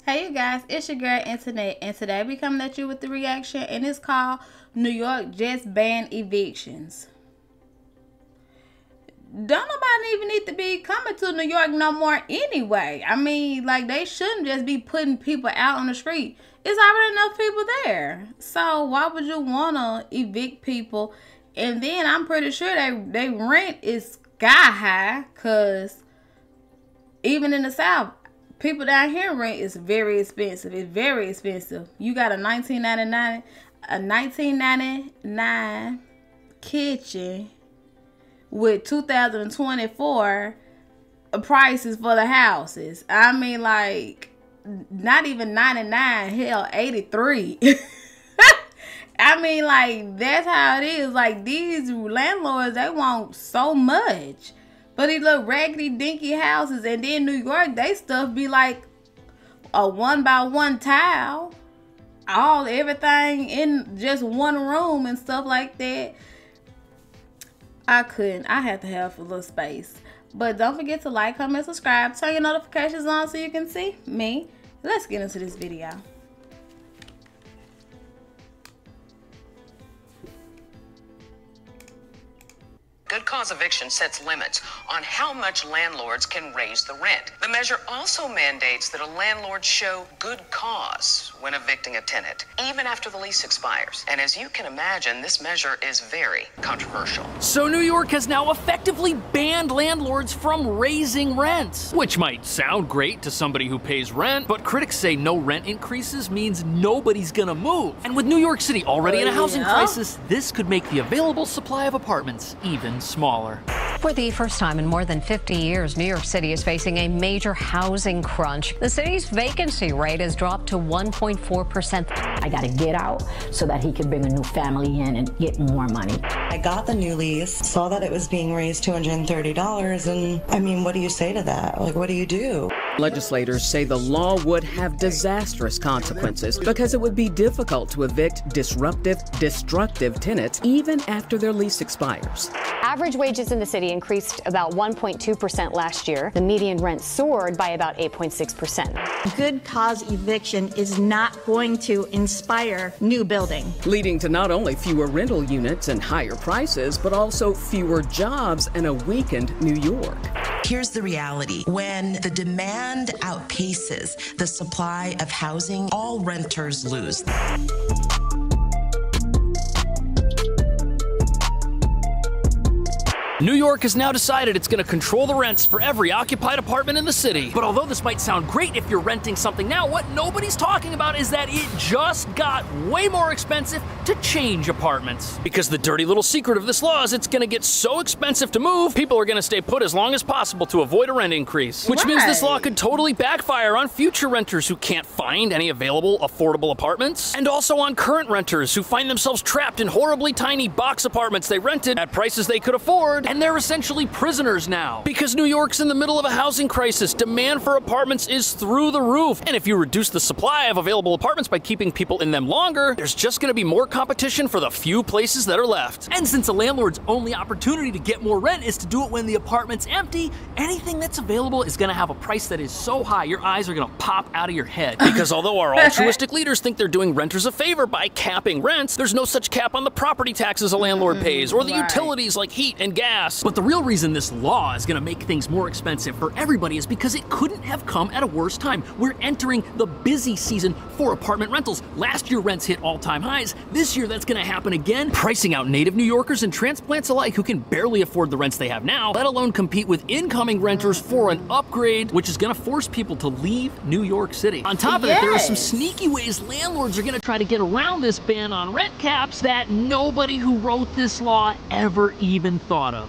Hey you guys, it's your girl Internet, and today we coming at you with the reaction, and it's called New York just banned evictions. Don't nobody even need to be coming to New York no more anyway. I mean, like, they shouldn't just be putting people out on the street. It's already enough people there. So why would you want to evict people? And then I'm pretty sure they rent is sky high, because even in the South, people down here rent is very expensive. It's very expensive. You got a 1999 kitchen with 2024 prices for the houses. I mean, like, not even 99, hell, 83. I mean, like, that's how it is. Like, these landlords, they want so much. But these little raggedy dinky houses, and then New York, they stuff be like a 1-by-1 tile, everything in just one room and stuff like that. I have to have a little space. But don't forget to like, comment, subscribe, turn your notifications on so you can see me. Let's get into this video. Good cause eviction sets limits on how much landlords can raise the rent. The measure also mandates that a landlord show good cause when evicting a tenant, even after the lease expires. And as you can imagine, this measure is very controversial. So New York has now effectively banned landlords from raising rents, which might sound great to somebody who pays rent, but critics say no rent increases means nobody's gonna move. And with New York City already in a housing crisis, this could make the available supply of apartments even smaller. For the first time in more than 50 years, New York City is facing a major housing crunch. The city's vacancy rate has dropped to 1.4%. I got to get out so that he could bring a new family in and get more money. I got the new lease, saw that it was being raised $230, and I mean, what do you say to that? Like, what do you do? Legislators say the law would have disastrous consequences because it would be difficult to evict disruptive, destructive tenants even after their lease expires. Average wages in the city increased about 1.2% last year. The median rent soared by about 8.6%. Good cause eviction is not going to inspire new building, leading to not only fewer rental units and higher prices, but also fewer jobs and a weakened New York. Here's the reality. When the demand outpaces the supply of housing, all renters lose. New York has now decided it's going to control the rents for every occupied apartment in the city. But although this might sound great if you're renting something now, what nobody's talking about is that it just got way more expensive to change apartments. Because the dirty little secret of this law is it's going to get so expensive to move, people are going to stay put as long as possible to avoid a rent increase. Which means this law could totally backfire on future renters who can't find any available affordable apartments, and also on current renters who find themselves trapped in horribly tiny box apartments they rented at prices they could afford. And they're essentially prisoners now. Because New York's in the middle of a housing crisis, demand for apartments is through the roof. And if you reduce the supply of available apartments by keeping people in them longer, there's just gonna be more competition for the few places that are left. And since a landlord's only opportunity to get more rent is to do it when the apartment's empty, anything that's available is gonna have a price that is so high your eyes are gonna pop out of your head. Because although our altruistic leaders think they're doing renters a favor by capping rents, there's no such cap on the property taxes a landlord pays, or the utilities like heat and gas. But the real reason this law is going to make things more expensive for everybody is because it couldn't have come at a worse time. We're entering the busy season for apartment rentals. Last year, rents hit all-time highs. This year, that's going to happen again, pricing out native New Yorkers and transplants alike who can barely afford the rents they have now, let alone compete with incoming renters for an upgrade, which is going to force people to leave New York City. On top of that, there are some sneaky ways landlords are going to try to get around this ban on rent caps that nobody who wrote this law ever even thought of.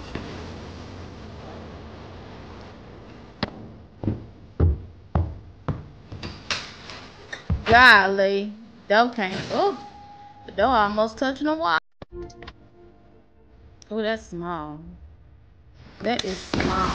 Golly, door came. Oh, the door almost touching the wall. Oh, that's small. That is small.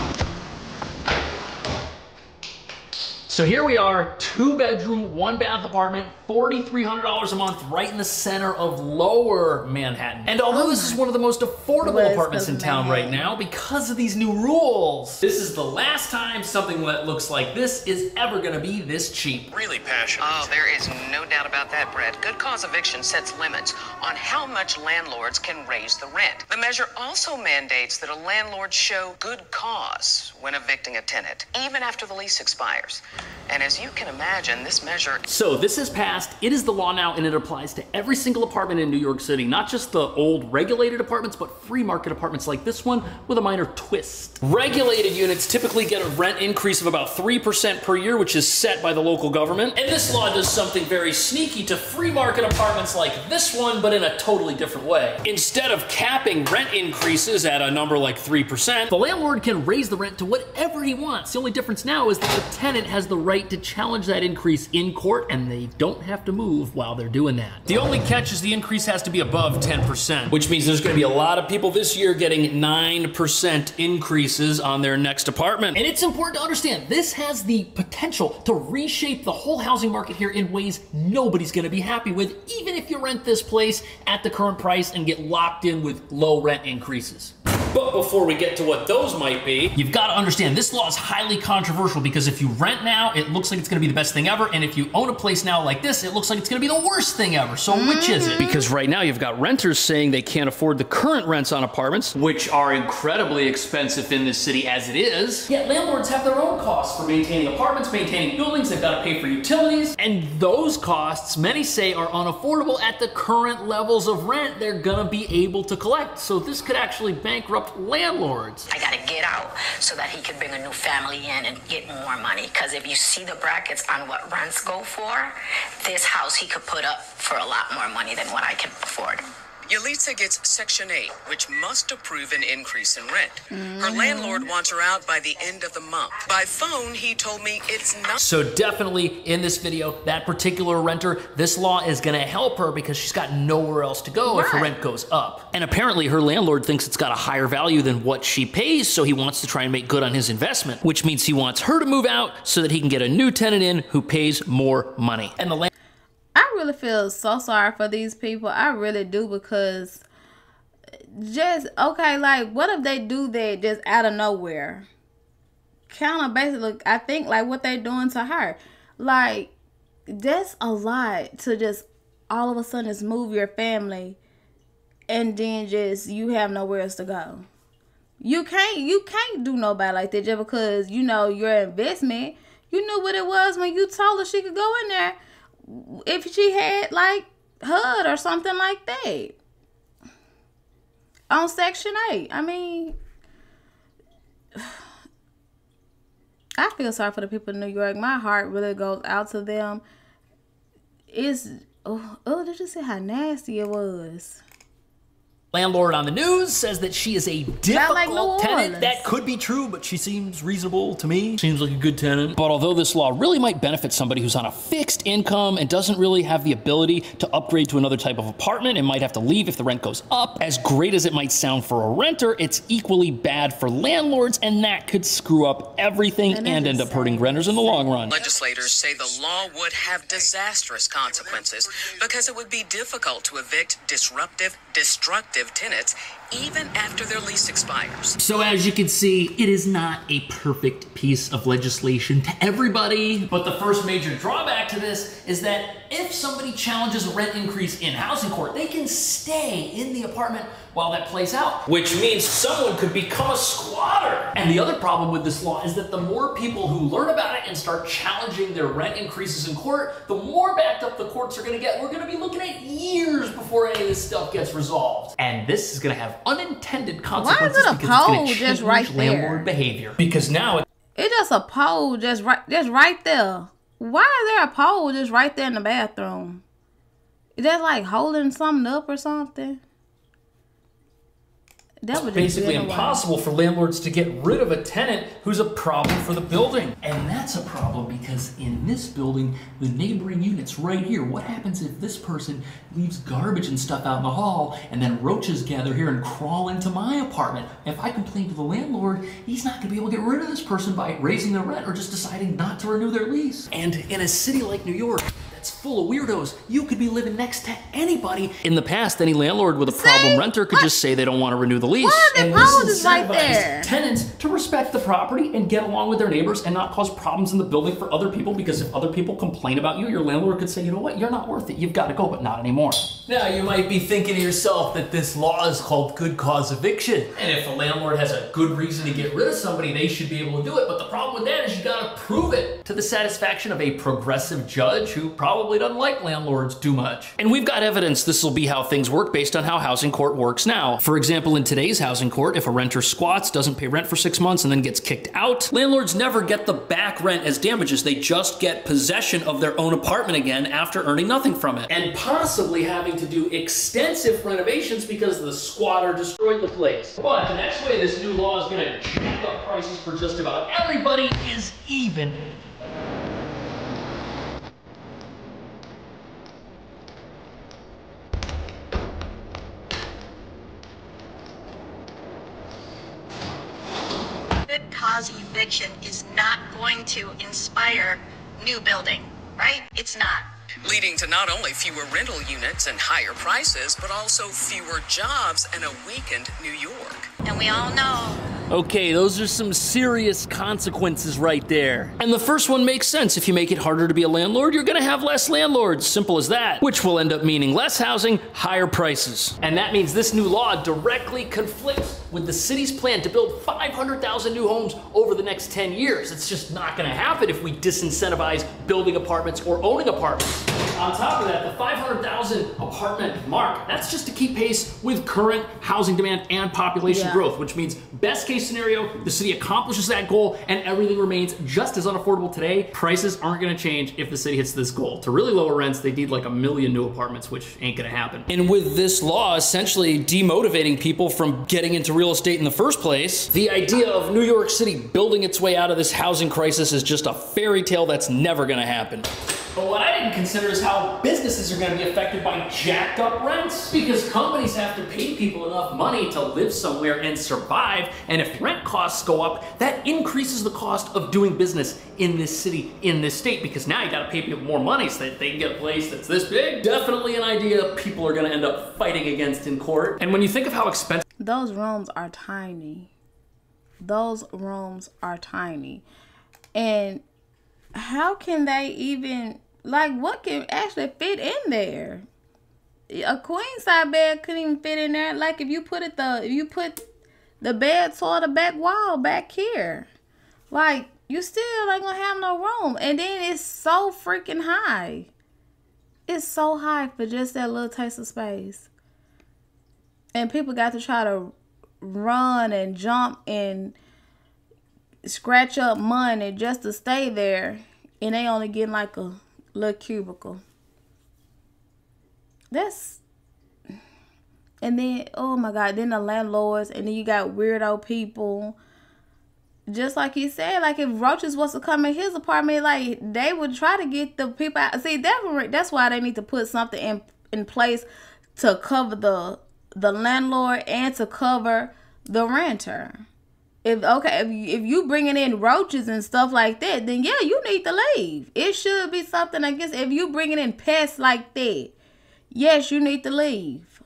So here we are, 2-bedroom, 1-bath apartment, $4,300 a month, right in the center of lower Manhattan. And although this is one of the most affordable apartments in town right now, because of these new rules, this is the last time something that looks like this is ever gonna be this cheap. Really passionate. Oh, there is no doubt about that, Brett. Good Cause Eviction sets limits on how much landlords can raise the rent. The measure also mandates that a landlord show good cause when evicting a tenant, even after the lease expires. And as you can imagine, this measure... So this is passed, it is the law now, and it applies to every single apartment in New York City, not just the old regulated apartments, but free market apartments like this one with a minor twist. Regulated units typically get a rent increase of about 3% per year, which is set by the local government. And this law does something very sneaky to free market apartments like this one, but in a totally different way. Instead of capping rent increases at a number like 3%, the landlord can raise the rent to whatever he wants. The only difference now is that the tenant has the right to challenge that increase in court, and they don't have to move while they're doing that. The only catch is the increase has to be above 10%, which means there's gonna be a lot of people this year getting 9% increases on their next apartment. And it's important to understand, this has the potential to reshape the whole housing market here in ways nobody's gonna be happy with, even if you rent this place at the current price and get locked in with low rent increases. But before we get to what those might be, you've got to understand this law is highly controversial because if you rent now, it looks like it's going to be the best thing ever. And if you own a place now like this, it looks like it's going to be the worst thing ever. So which is it? Because right now you've got renters saying they can't afford the current rents on apartments, which are incredibly expensive in this city as it is. Yet landlords have their own costs for maintaining apartments, maintaining buildings. They've got to pay for utilities. And those costs, many say, are unaffordable at the current levels of rent they're going to be able to collect. So this could actually bankrupt landlords. I gotta get out so that he can bring a new family in and get more money. Because if you see the brackets on what rents go for, this house he could put up for a lot more money than what I can afford. Yalitza gets Section 8, which must approve an increase in rent. Her landlord wants her out by the end of the month. By phone, he told me it's not... So definitely in this video, that particular renter, this law is gonna help her because she's got nowhere else to go if her rent goes up. And apparently her landlord thinks it's got a higher value than what she pays, so he wants to try and make good on his investment, which means he wants her to move out so that he can get a new tenant in who pays more money. And the I really feel so sorry for these people. I really do, because just, okay, like, what if they do that just out of nowhere? Kind of basically, I think, like, what they doing to her. Like, that's a lot to just all of a sudden just move your family and then just you have nowhere else to go. You can't do nobody like that just because, you know, your investment, you knew what it was when you told her she could go in there. If she had like HUD or something like that on Section 8. I mean, I feel sorry for the people in New York. My heart really goes out to them. Did you see how nasty it was? Landlord on the news says that she is a difficult tenant. That could be true, but she seems reasonable to me. Seems like a good tenant. But although this law really might benefit somebody who's on a fixed income and doesn't really have the ability to upgrade to another type of apartment and might have to leave if the rent goes up, as great as it might sound for a renter, it's equally bad for landlords, and that could screw up everything and end up hurting renters in the long run. Legislators say the law would have disastrous consequences because it would be difficult to evict destructive tenants even after their lease expires. So as you can see, it is not a perfect piece of legislation to everybody. But the first major drawback to this is that if somebody challenges a rent increase in housing court, they can stay in the apartment while that plays out, which means someone could become a squatter. And the other problem with this law is that the more people who learn about it and start challenging their rent increases in court, the more backed up the courts are gonna get. We're gonna be looking at years before any of this stuff gets resolved. And this is gonna have unintended consequences because it's gonna change landlord behavior. Because now it's just a pole just right there. Why is there a pole just right there in the bathroom? Is that like holding something up or something? That would It's basically impossible for landlords to get rid of a tenant who's a problem for the building. And that's a problem because in this building, the neighboring units right here, what happens if this person leaves garbage and stuff out in the hall and then roaches gather here and crawl into my apartment? If I complain to the landlord, he's not gonna be able to get rid of this person by raising the rent or just deciding not to renew their lease. And in a city like New York, that's full of weirdos, you could be living next to anybody. In the past, any landlord with a problem renter could just say they don't want to renew the lease. And this incentivizes tenants to respect the property and get along with their neighbors and not cause problems in the building for other people, because if other people complain about you, your landlord could say, you know what, you're not worth it, you've got to go, but not anymore. Now, you might be thinking to yourself that this law is called good cause eviction, and if a landlord has a good reason to get rid of somebody, they should be able to do it, but the problem with that is you gotta prove it to the satisfaction of a progressive judge who probably doesn't like landlords too much. And we've got evidence this will be how things work based on how housing court works now. For example, in today's housing court, if a renter squats, doesn't pay rent for 6 months, and then gets kicked out, landlords never get the back rent as damages. They just get possession of their own apartment again after earning nothing from it, and possibly having to do extensive renovations because the squatter destroyed the place. But the next way this new law is gonna jack up prices for just about everybody is even. Good cause eviction is not going to inspire new building, right? It's not. Leading to not only fewer rental units and higher prices, but also fewer jobs and a weakened New York. And we all know. Okay, those are some serious consequences right there. And the first one makes sense. If you make it harder to be a landlord, you're gonna have less landlords. Simple as that. Which will end up meaning less housing, higher prices. And that means this new law directly conflicts with the city's plan to build 500,000 new homes over the next 10 years. It's just not gonna happen if we disincentivize building apartments or owning apartments. On top of that, the 500,000 apartment mark, that's just to keep pace with current housing demand and population growth, which means best case scenario, the city accomplishes that goal and everything remains just as unaffordable today. Prices aren't gonna change if the city hits this goal. To really lower rents, they need like 1 million new apartments, which ain't gonna happen. And with this law essentially demotivating people from getting into real estate in the first place, the idea of New York City building its way out of this housing crisis is just a fairy tale that's never gonna happen. But what I didn't consider is how businesses are going to be affected by jacked up rents. Because companies have to pay people enough money to live somewhere and survive. And if rent costs go up, that increases the cost of doing business in this city, in this state. Because now you got to pay people more money so that they can get a place that's this big. Definitely an idea people are going to end up fighting against in court. And when you think of how expensive... Those rooms are tiny. Those rooms are tiny. And how can they even... Like, what can actually fit in there? A queen size bed couldn't even fit in there. Like, if you put the bed toward the back wall back here, like, you still ain't gonna have no room. And then it's so freaking high. It's so high for just that little taste of space. And people got to try to run and jump and scratch up money just to stay there, and they only getting like a little cubicle. And then, oh my God, then the landlords, and then you got weirdo people. Just like he said, like if roaches was to come in his apartment, like they would try to get the people out. See, that's why they need to put something in place to cover the landlord and to cover the renter. If you bringing in roaches and stuff like that, then yeah, you need to leave. It should be something against. If you bringing in pests like that, yes, you need to leave.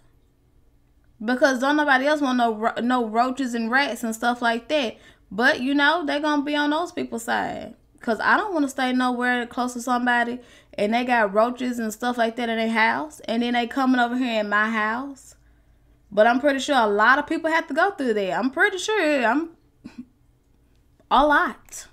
Because don't nobody else want no roaches and rats and stuff like that. But you know they're gonna be on those people's side. Cause I don't want to stay nowhere close to somebody and they got roaches and stuff like that in their house, and then they coming over here in my house. But I'm pretty sure a lot of people have to go through there. I'm pretty sure a lot.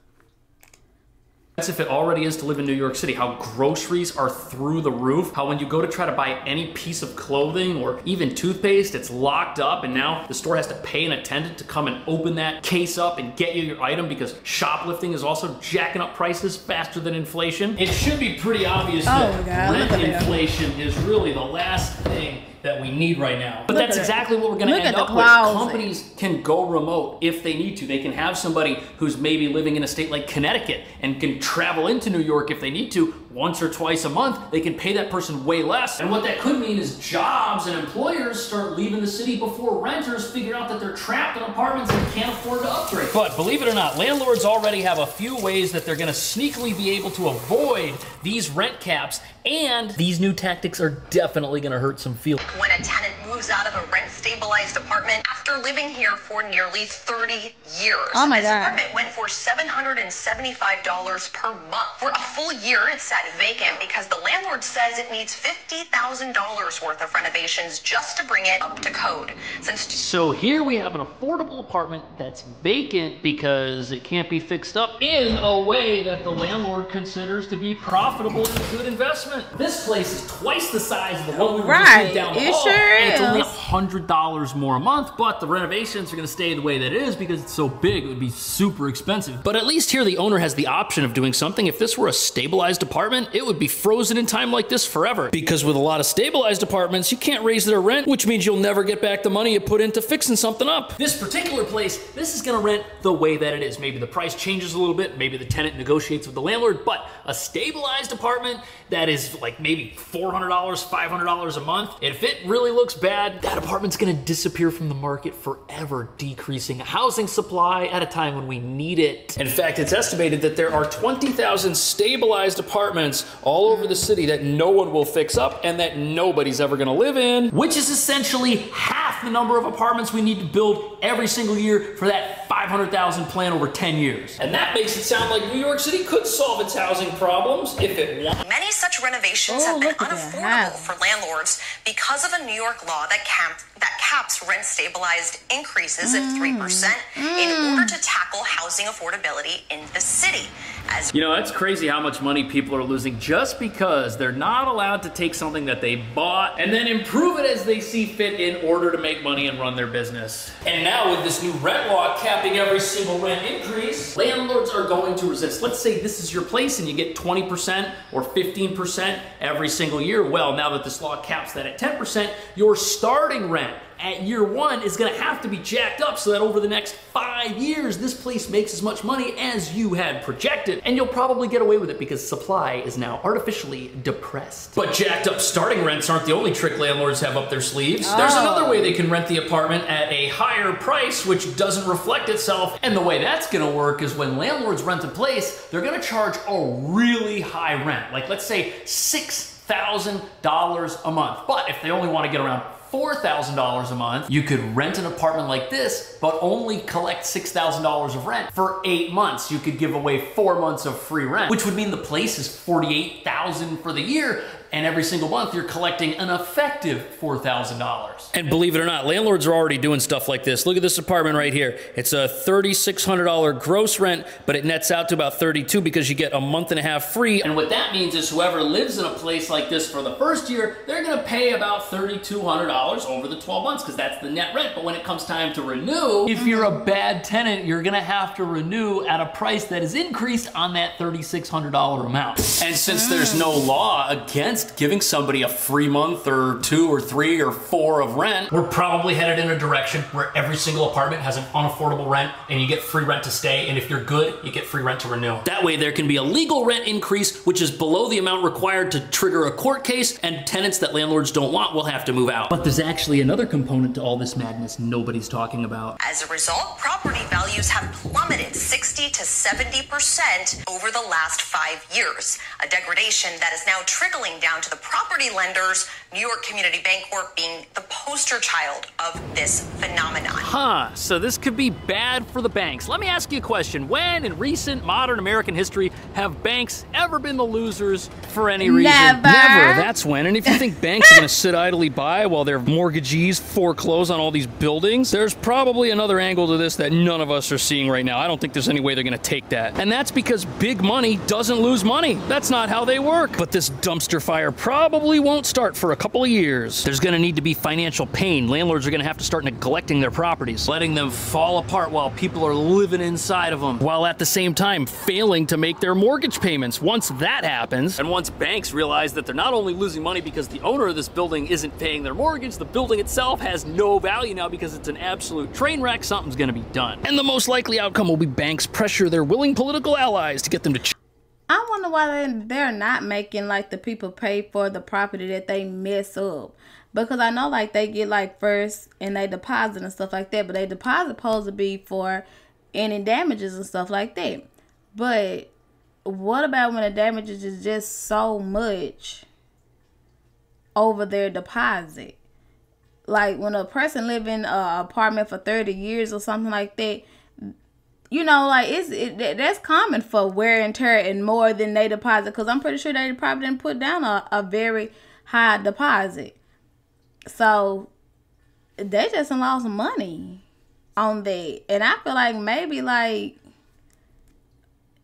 That's if it already is to live in New York City, how groceries are through the roof, how when you go to try to buy any piece of clothing or even toothpaste, it's locked up, and now the store has to pay an attendant to come and open that case up and get you your item because shoplifting is also jacking up prices faster than inflation. It should be pretty obvious that rent inflation is really the last thing that we need right now. But that's exactly what we're going to end up with. Companies can go remote if they need to. They can have somebody who's maybe living in a state like Connecticut and can travel into New York if they need to once or twice a month. They can pay that person way less. And what that could mean is jobs and employers start leaving the city before renters figure out that they're trapped in apartments and can't afford to upgrade. But believe it or not, landlords already have a few ways that they're going to sneakily be able to avoid these rent caps, and these new tactics are definitely going to hurt some feelings. When a tenant moves out of a rent-stabilized apartment after living here for nearly 30 years. Oh my God. This apartment went for $775 per month. For a full year, it sat vacant because the landlord says it needs $50,000 worth of renovations just to bring it up to code. So here we have an affordable apartment that's vacant because it can't be fixed up in a way that the landlord considers to be profitable and a good investment. This place is twice the size of the one we were just in down the hall. Sure and it's is. only $100 more a month, but the renovations are going to stay the way that it is because it's so big, it would be super expensive. But at least here the owner has the option of doing something. If this were a stabilized apartment, it would be frozen in time like this forever. Because with a lot of stabilized apartments, you can't raise their rent, which means you'll never get back the money you put into fixing something up. This particular place, this is going to rent the way that it is. Maybe the price changes a little bit, maybe the tenant negotiates with the landlord, but a stabilized apartment that is like maybe $400, $500 a month, if it really looks bad, that apartment's gonna disappear from the market forever, decreasing housing supply at a time when we need it. In fact, it's estimated that there are 20,000 stabilized apartments all over the city that no one will fix up and that nobody's ever gonna live in, which is essentially half the number of apartments we need to build every single year for that 500,000 plan over 10 years. And that makes it sound like New York City could solve its housing problems if it wanted. Many such renovations have been unaffordable for landlords because of a New York law that caps rent-stabilized increases of 3% in order to tackle housing affordability in the city. You know, that's crazy how much money people are losing just because they're not allowed to take something that they bought and then improve it as they see fit in order to make money and run their business. And now with this new rent law capping every single rent increase, landlords are going to resist. Let's say this is your place and you get 20% or 15% every single year. Well, now that this law caps that at 10%, your starting rent at year one is gonna have to be jacked up so that over the next 5 years, this place makes as much money as you had projected. And you'll probably get away with it because supply is now artificially depressed. But jacked up starting rents aren't the only trick landlords have up their sleeves. There's another way they can rent the apartment at a higher price, which doesn't reflect itself. And the way that's gonna work is when landlords rent a place, they're gonna charge a really high rent. Like let's say $6,000 a month. But if they only wanna get around $4,000 a month, you could rent an apartment like this, but only collect $6,000 of rent for 8 months. You could give away 4 months of free rent, which would mean the place is $48,000 for the year, and every single month you're collecting an effective $4,000. And believe it or not, landlords are already doing stuff like this. Look at this apartment right here. It's a $3,600 gross rent, but it nets out to about $32 because you get a month and a half free. And what that means is whoever lives in a place like this for the first year, they're gonna pay about $3,200 over the 12 months because that's the net rent. But when it comes time to renew, if you're a bad tenant, you're gonna have to renew at a price that is increased on that $3,600 amount. And since there's no law against giving somebody a free month or 2 or 3 or 4 of rent, we're probably headed in a direction where every single apartment has an unaffordable rent and you get free rent to stay, and if you're good, you get free rent to renew. That way there can be a legal rent increase, which is below the amount required to trigger a court case, and tenants that landlords don't want will have to move out. But there's actually another component to all this madness nobody's talking about. As a result, property values have plummeted 60 to 70% over the last 5 years, a degradation that is now trickling down to the property lenders, New York Community Bancorp being the poster child of this phenomenon. So this could be bad for the banks. Let me ask you a question. When in recent modern American history have banks ever been the losers for any reason? Never. That's when. And if you think banks are gonna sit idly by while their mortgagees foreclose on all these buildings, there's probably another angle to this that none of us are seeing right now. I don't think there's any way they're gonna take that. And that's because big money doesn't lose money. That's not how they work. But this dumpster fire fire probably won't start for a couple of years. There's gonna need to be financial pain. Landlords are gonna have to start neglecting their properties, letting them fall apart while people are living inside of them, while at the same time failing to make their mortgage payments. Once that happens, and once banks realize that they're not only losing money because the owner of this building isn't paying their mortgage, the building itself has no value now because it's an absolute train wreck, something's gonna be done. And the most likely outcome will be banks pressure their willing political allies to get them to I wonder why they're not making like the people pay for the property that they mess up. Because I know like they get like first and they deposit and stuff like that. But they deposit supposed to be for any damages and stuff like that. But what about when the damages is just so much over their deposit? Like when a person live in an apartment for 30 years or something like that, you know, like that's common for wear and tear and more than they deposit. Because I'm pretty sure they probably didn't put down a very high deposit. So they just lost money on that. And I feel like maybe like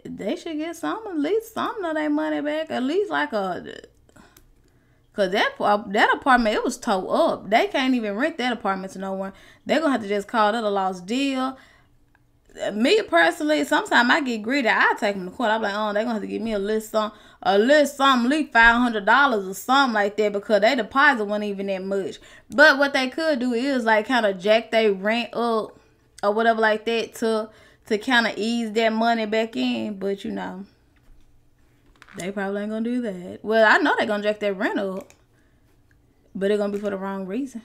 they should get at least some of their money back. At least like because that apartment, it was towed up. They can't even rent that apartment to no one. They're going to have to just call that a lost deal. Me personally, sometimes I get greedy. I take them to court. I'm like, oh, they're going to have to give me a list something, at least $500 or something like that because their deposit wasn't even that much. But what they could do is like kind of jack their rent up or whatever like that to kind of ease that money back in. But you know, they probably ain't going to do that. Well, I know they're going to jack their rent up, but they're going to be for the wrong reason.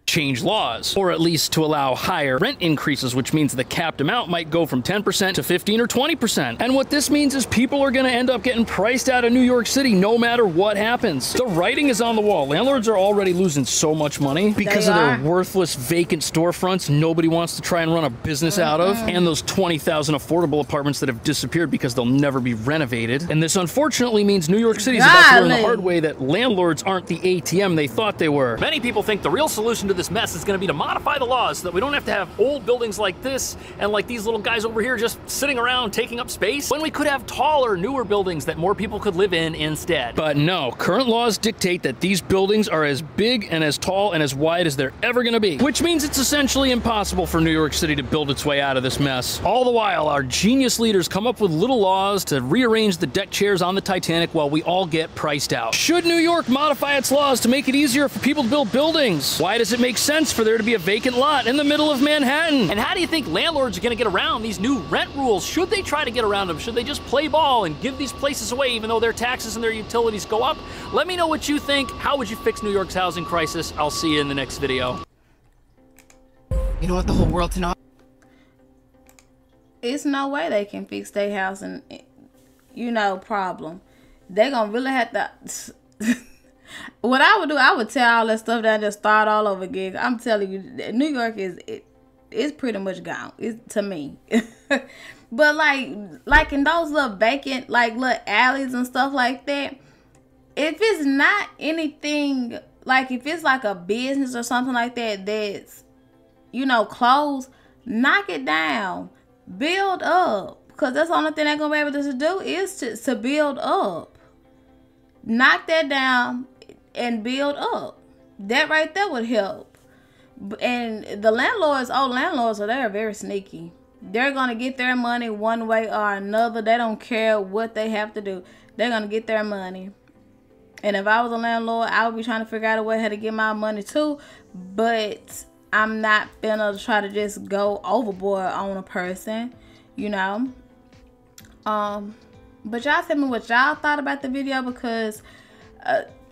Change laws, or at least to allow higher rent increases, which means the capped amount might go from 10% to 15 or 20%. And what this means is people are going to end up getting priced out of New York City no matter what happens. The writing is on the wall. Landlords are already losing so much money because of their worthless vacant storefronts nobody wants to try and run a business out of, and those 20,000 affordable apartments that have disappeared because they'll never be renovated. And this unfortunately means New York City's about to learn the hard way that landlords aren't the ATM they thought they were. Many people think the real solution to this mess is going to be to modify the laws so that we don't have to have old buildings like this and like these little guys over here just sitting around taking up space, when we could have taller, newer buildings that more people could live in instead. But no, current laws dictate that these buildings are as big and as tall and as wide as they're ever going to be, which means it's essentially impossible for New York City to build its way out of this mess. All the while, our genius leaders come up with little laws to rearrange the deck chairs on the Titanic while we all get priced out. Should New York modify its laws to make it easier for people to build buildings? Why does it make sense for there to be a vacant lot in the middle of Manhattan? And how do you think landlords are going to get around these new rent rules? Should they try to get around them? Should they just play ball and give these places away even though their taxes and their utilities go up? Let me know what you think. How would you fix New York's housing crisis? I'll see you in the next video. You don't want the whole world to know. It's no way they can fix their housing, you know, problem. They're going to really have to... What I would do, I would tear all that stuff down and just start all over again. I'm telling you, New York is pretty much gone. To me. But like in those little vacant, like little alleys and stuff like that, if it's not anything, like if it's like a business or something like that that's, you know, closed, knock it down. Build up. Because that's the only thing they're going to be able to do is to build up. Knock that down and build up. That right there would help. And the landlords, they're very sneaky. They're going to get their money one way or another. They don't care what they have to do. They're going to get their money. And if I was a landlord, I would be trying to figure out a way how to get my money too. But I'm not finna try to just go overboard on a person, you know. But y'all tell me what y'all thought about the video, because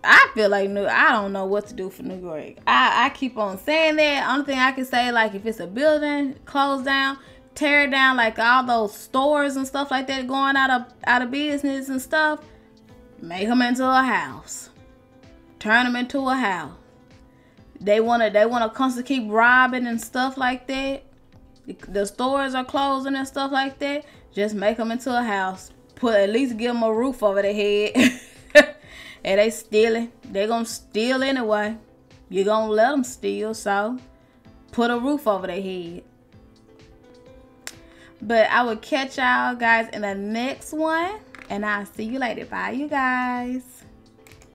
I feel like I don't know what to do for New York. I keep on saying that. Only thing I can say, like, if it's a building, close down, tear it down, like all those stores and stuff like that going out of business and stuff, make them into a house. Turn them into a house. They wanna constantly keep robbing and stuff like that. The stores are closing and stuff like that. Just make them into a house. At least give them a roof over their head. And they stealing. They gonna steal anyway. You gonna let them steal, so put a roof over their head. But I will catch y'all guys in the next one, and I'll see you later. Bye, you guys.